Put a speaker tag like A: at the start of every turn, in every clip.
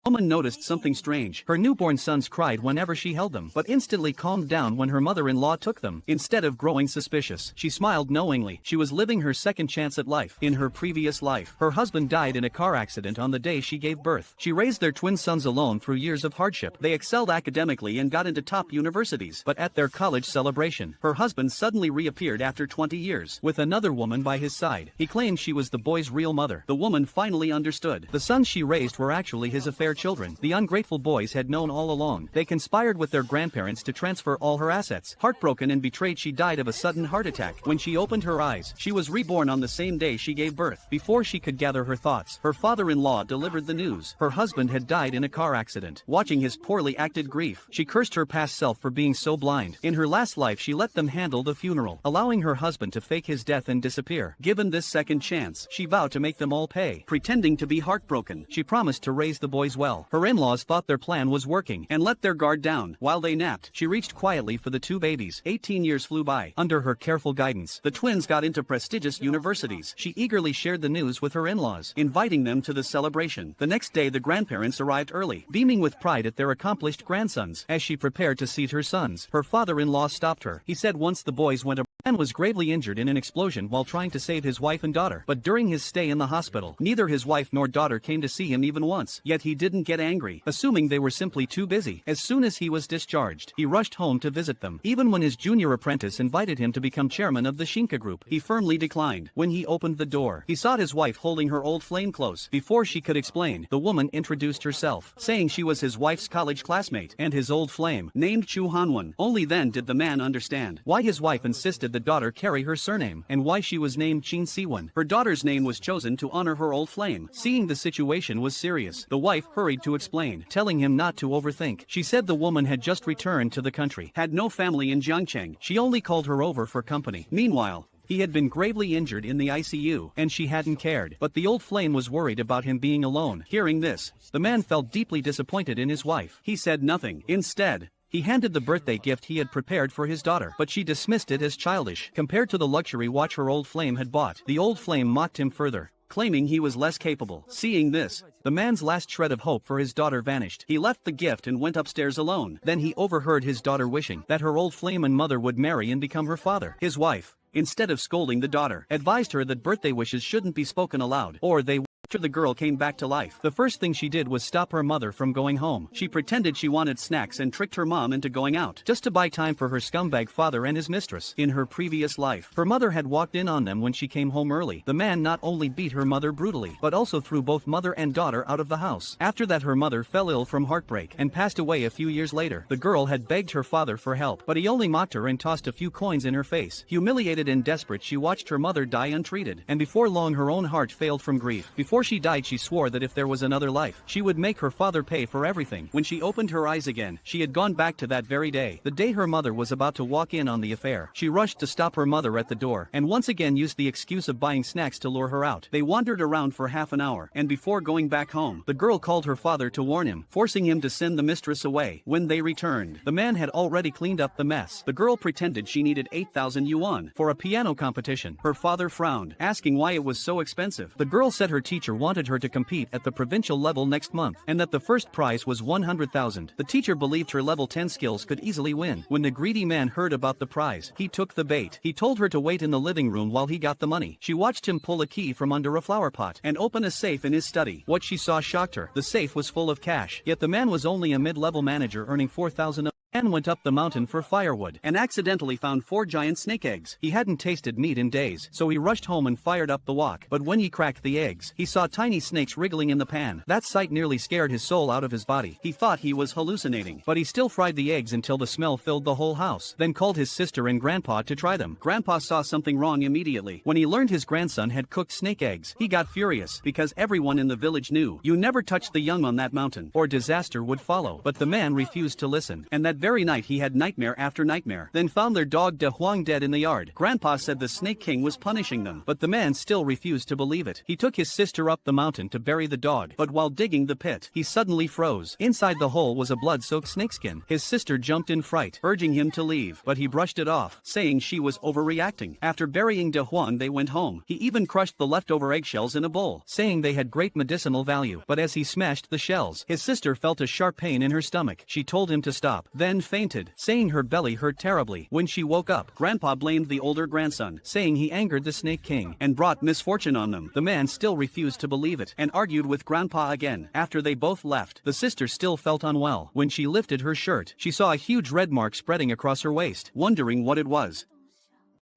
A: Woman noticed something strange. Her newborn sons cried whenever she held them, but instantly calmed down when her mother-in-law took them. Instead of growing suspicious, she smiled knowingly. She was living her second chance at life. In her previous life, her husband died in a car accident on the day she gave birth. She raised their twin sons alone through years of hardship. They excelled academically and got into top universities. But at their college celebration, her husband suddenly reappeared after 20 years, with another woman by his side. He claimed she was the boy's real mother. The woman finally understood. The sons she raised were actually his affair children. The ungrateful boys had known all along. They conspired with their grandparents to transfer all her assets. Heartbroken and betrayed, she died of a sudden heart attack. When she opened her eyes, she was reborn on the same day she gave birth. Before she could gather her thoughts, her father-in-law delivered the news. Her husband had died in a car accident. Watching his poorly acted grief, she cursed her past self for being so blind. In her last life, she let them handle the funeral, allowing her husband to fake his death and disappear. Given this second chance, she vowed to make them all pay. Pretending to be heartbroken, she promised to raise the boys well. Her in-laws thought their plan was working and let their guard down. While they napped, she reached quietly for the two babies. 18 years flew by. Under her careful guidance, the twins got into prestigious universities. She eagerly shared the news with her in-laws, inviting them to the celebration. The next day, the grandparents arrived early, beaming with pride at their accomplished grandsons. As she prepared to seat her sons, her father-in-law stopped her. He said once the boys went abroad, man was gravely injured in an explosion while trying to save his wife and daughter. But during his stay in the hospital, neither his wife nor daughter came to see him even once. Yet he didn't get angry, assuming they were simply too busy. As soon as he was discharged, he rushed home to visit them. Even when his junior apprentice invited him to become chairman of the Shinka group, he firmly declined. When he opened the door, he saw his wife holding her old flame close. Before she could explain, the woman introduced herself, saying she was his wife's college classmate and his old flame, named Chu Hanwen. Only then did the man understand why his wife insisted the daughter carry her surname, and why she was named Qin Siwen. Her daughter's name was chosen to honor her old flame. Seeing the situation was serious, the wife hurried to explain, telling him not to overthink. She said the woman had just returned to the country, had no family in Zhang Qiang. She only called her over for company. Meanwhile, he had been gravely injured in the ICU, and she hadn't cared. But the old flame was worried about him being alone. Hearing this, the man felt deeply disappointed in his wife. He said nothing. Instead, he handed the birthday gift he had prepared for his daughter, but she dismissed it as childish compared to the luxury watch her old flame had bought. The old flame mocked him further, claiming he was less capable. Seeing this, the man's last shred of hope for his daughter vanished. He left the gift and went upstairs alone. Then he overheard his daughter wishing that her old flame and mother would marry and become her father. His wife, instead of scolding the daughter, advised her that birthday wishes shouldn't be spoken aloud, or they After the girl came back to life, the first thing she did was stop her mother from going home. She pretended she wanted snacks and tricked her mom into going out, just to buy time for her scumbag father and his mistress. In her previous life, her mother had walked in on them when she came home early. The man not only beat her mother brutally, but also threw both mother and daughter out of the house. After that, her mother fell ill from heartbreak and passed away a few years later. The girl had begged her father for help, but he only mocked her and tossed a few coins in her face. Humiliated and desperate, she watched her mother die untreated, and before long her own heart failed from grief. Before she died, she swore that if there was another life, she would make her father pay for everything. When she opened her eyes again, she had gone back to that very day, the day her mother was about to walk in on the affair. She rushed to stop her mother at the door, and once again used the excuse of buying snacks to lure her out. They wandered around for half an hour, and before going back home, the girl called her father to warn him, forcing him to send the mistress away. When they returned, the man had already cleaned up the mess. The girl pretended she needed 8,000 yuan for a piano competition. Her father frowned, asking why it was so expensive. The girl said her teacher wanted her to compete at the provincial level next month, and that the first prize was 100,000. The teacher believed her level 10 skills could easily win. When the greedy man heard about the prize, he took the bait. He told her to wait in the living room while he got the money. She watched him pull a key from under a flower pot and open a safe in his study. What she saw shocked her. The safe was full of cash, yet the man was only a mid-level manager earning 4,000. Man went up the mountain for firewood and accidentally found 4 giant snake eggs. He hadn't tasted meat in days, so he rushed home and fired up the wok. But when he cracked the eggs, he saw tiny snakes wriggling in the pan. That sight nearly scared his soul out of his body. He thought he was hallucinating, but he still fried the eggs until the smell filled the whole house, then called his sister and grandpa to try them. Grandpa saw something wrong immediately. When he learned his grandson had cooked snake eggs, he got furious, because everyone in the village knew, you never touch the young on that mountain, or disaster would follow. But the man refused to listen, and that very very night he had nightmare after nightmare. Then found their dog De Huang dead in the yard. Grandpa said the Snake King was punishing them, but the man still refused to believe it. He took his sister up the mountain to bury the dog, but while digging the pit, he suddenly froze. Inside the hole was a blood-soaked snakeskin. His sister jumped in fright, urging him to leave, but he brushed it off, saying she was overreacting. After burying De Huang, they went home. He even crushed the leftover eggshells in a bowl, saying they had great medicinal value. But as he smashed the shells, his sister felt a sharp pain in her stomach. She told him to stop, then fainted, saying her belly hurt terribly. When she woke up, Grandpa blamed the older grandson, saying he angered the Snake King and brought misfortune on them. The man still refused to believe it and argued with Grandpa again. After they both left, the sister still felt unwell. When she lifted her shirt, she saw a huge red mark spreading across her waist, wondering what it was.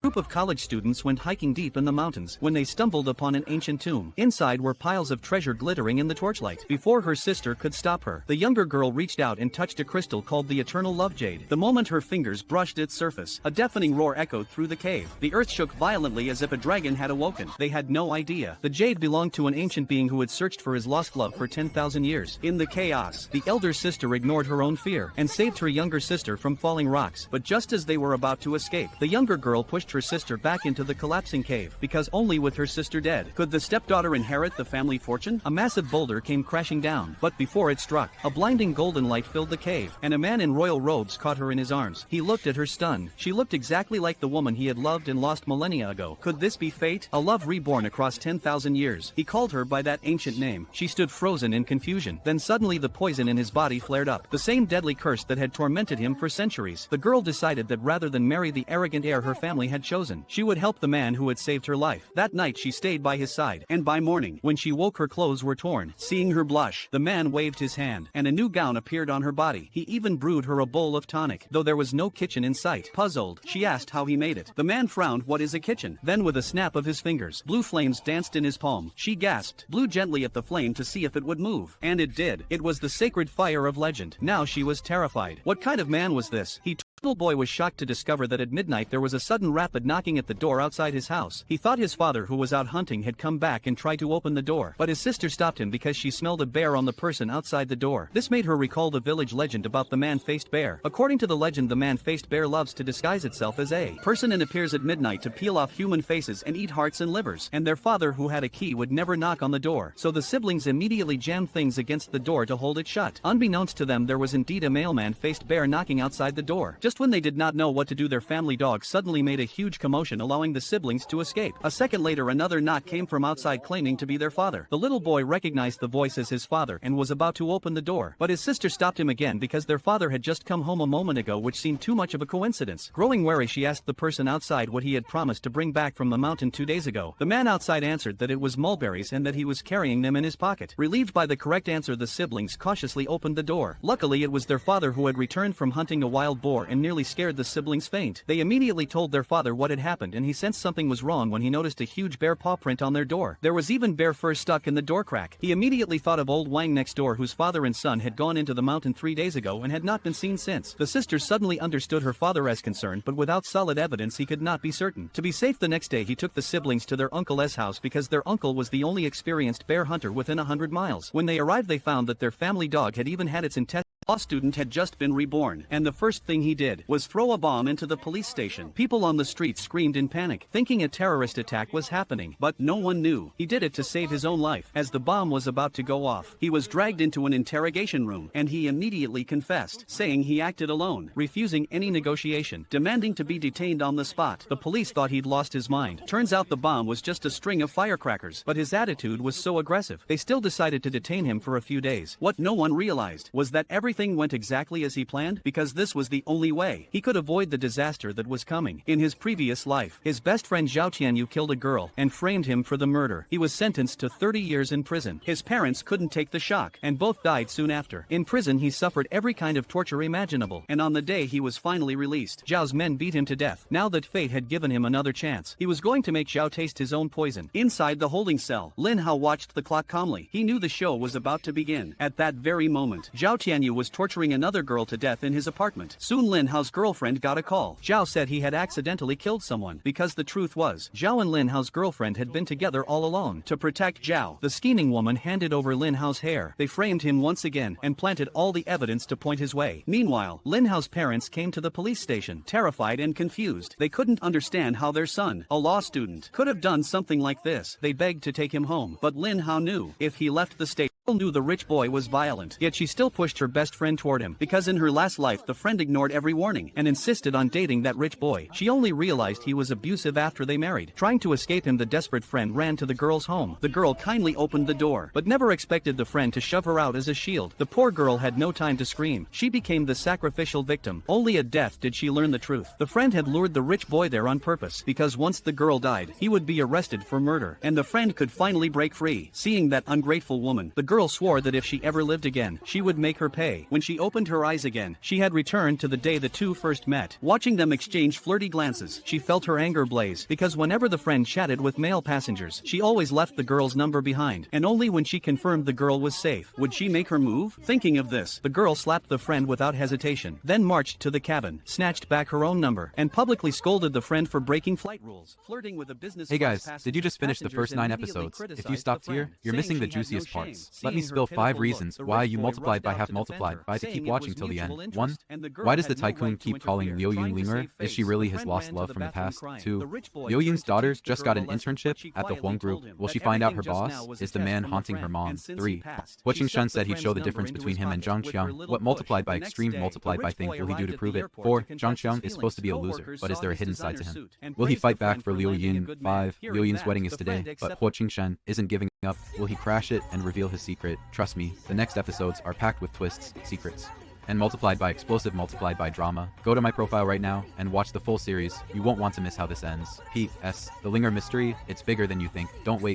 A: A group of college students went hiking deep in the mountains when they stumbled upon an ancient tomb. Inside were piles of treasure glittering in the torchlight. Before her sister could stop her, the younger girl reached out and touched a crystal called the Eternal Love Jade. The moment her fingers brushed its surface, a deafening roar echoed through the cave. The earth shook violently as if a dragon had awoken. They had no idea. The jade belonged to an ancient being who had searched for his lost love for 10,000 years. In the chaos, the elder sister ignored her own fear and saved her younger sister from falling rocks. But just as they were about to escape, the younger girl pushed her sister back into the collapsing cave, because only with her sister dead could the stepdaughter inherit the family fortune. A massive boulder came crashing down, but before it struck, a blinding golden light filled the cave, and a man in royal robes caught her in his arms. He looked at her stunned. She looked exactly like the woman he had loved and lost millennia ago. Could this be fate? A love reborn across 10,000 years. He called her by that ancient name. She stood frozen in confusion. Then suddenly the poison in his body flared up, the same deadly curse that had tormented him for centuries. The girl decided that rather than marry the arrogant heir her family had chosen, she would help the man who had saved her life. That night she stayed by his side, and by morning, when she woke, her clothes were torn. Seeing her blush, the man waved his hand, and a new gown appeared on her body. He even brewed her a bowl of tonic, though there was no kitchen in sight. Puzzled, she asked how he made it. The man frowned. What is a kitchen? Then with a snap of his fingers, blue flames danced in his palm. She gasped, blew gently at the flame to see if it would move. And it did. It was the sacred fire of legend. Now she was terrified. What kind of man was this? Little boy was shocked to discover that at midnight there was a sudden rapid knocking at the door outside his house. He thought his father, who was out hunting, had come back and tried to open the door, but his sister stopped him because she smelled a bear on the person outside the door. This made her recall the village legend about the man-faced bear. According to the legend, the man-faced bear loves to disguise itself as a person and appears at midnight to peel off human faces and eat hearts and livers, and their father, who had a key, would never knock on the door, so the siblings immediately jammed things against the door to hold it shut. Unbeknownst to them, there was indeed a male man-faced bear knocking outside the door. Just when they did not know what to do, their family dog suddenly made a huge commotion, allowing the siblings to escape. A second later, another knock came from outside claiming to be their father. The little boy recognized the voice as his father and was about to open the door, but his sister stopped him again because their father had just come home a moment ago, which seemed too much of a coincidence. Growing wary, she asked the person outside what he had promised to bring back from the mountain 2 days ago. The man outside answered that it was mulberries and that he was carrying them in his pocket. Relieved by the correct answer, the siblings cautiously opened the door. Luckily, it was their father, who had returned from hunting a wild boar and nearly scared the siblings faint. They immediately told their father what had happened, and he sensed something was wrong when he noticed a huge bear paw print on their door. There was even bear fur stuck in the door crack. He immediately thought of old Wang next door, whose father and son had gone into the mountain 3 days ago and had not been seen since. The sister suddenly understood her father as concerned, but without solid evidence he could not be certain. To be safe, the next day he took the siblings to their uncle's house because their uncle was the only experienced bear hunter within 100 miles. When they arrived, they found that their family dog had even had its intestines. Law student had just been reborn, and the first thing he did was throw a bomb into the police station. People on the street screamed in panic, thinking a terrorist attack was happening, but no one knew he did it to save his own life. As the bomb was about to go off, he was dragged into an interrogation room, and he immediately confessed, saying he acted alone, refusing any negotiation, demanding to be detained on the spot. The police thought he'd lost his mind. Turns out the bomb was just a string of firecrackers, but his attitude was so aggressive, they still decided to detain him for a few days. What no one realized was that everything went exactly as he planned, because this was the only way he could avoid the disaster that was coming. In his previous life, his best friend Zhao Qiang killed a girl and framed him for the murder. He was sentenced to 30 years in prison. His parents couldn't take the shock, and both died soon after. In prison, he suffered every kind of torture imaginable, and on the day he was finally released, Zhao's men beat him to death. Now that fate had given him another chance, he was going to make Zhao taste his own poison. Inside the holding cell, Lin Hao watched the clock calmly. He knew the show was about to begin. At that very moment, Zhao Tianyu was was torturing another girl to death in his apartment. Soon Lin Hao's girlfriend got a call. Zhao said he had accidentally killed someone, because the truth was, Zhao and Lin Hao's girlfriend had been together all along. To protect Zhao, the scheming woman handed over Lin Hao's hair. They framed him once again, and planted all the evidence to point his way. Meanwhile, Lin Hao's parents came to the police station, terrified and confused. They couldn't understand how their son, a law student, could have done something like this. They begged to take him home, but Lin Hao knew, if he left the state, knew the rich boy was violent, yet she still pushed her best friend toward him, because in her last life the friend ignored every warning, and insisted on dating that rich boy. She only realized he was abusive after they married. Trying to escape him, the desperate friend ran to the girl's home. The girl kindly opened the door, but never expected the friend to shove her out as a shield. The poor girl had no time to scream. She became the sacrificial victim. Only at death did she learn the truth. The friend had lured the rich boy there on purpose, because once the girl died, he would be arrested for murder, and the friend could finally break free. Seeing that ungrateful woman, the girl swore that if she ever lived again, she would make her pay. When she opened her eyes again, she had returned to the day the two first met. Watching them exchange flirty glances, she felt her anger blaze, because whenever the friend chatted with male passengers, she always left the girl's number behind, and only when she confirmed the girl was safe, would she make her move. Thinking of this, the girl slapped the friend without hesitation, then marched to the cabin, snatched back her own number, and publicly scolded the friend for breaking flight rules. Flirting with a business.
B: Hey guys, did you just finish the first 9 episodes? If you stopped here, you're missing the juiciest parts. Let me spill 5 reasons why you multiplied by half multiplied by to keep watching till the end. 1. Why does the Tycoon keep calling Liu Yun Linger? Is she really his lost love from the past? 2. Liu Yun's daughter just got an internship at the Huang group. Will she find out her boss is the man haunting her mom? 3. Huo Qingshan said he'd show the difference between him and Zhang Qiang. What multiplied by extreme multiplied by thing will he do to prove it? 4. Zhang Qiang is supposed to be a loser, but is there a hidden side to him? Will he fight back for Liu Yun? 5. Liu Yun's wedding is today, but Huo Qingshan isn't giving up. Will he crash it and reveal his secret? Trust me, the next episodes are packed with twists, secrets, and multiplied by explosive multiplied by drama. Go to my profile right now and watch the full series. You won't want to miss how this ends. P.S. The Linger mystery, it's bigger than you think. Don't wait.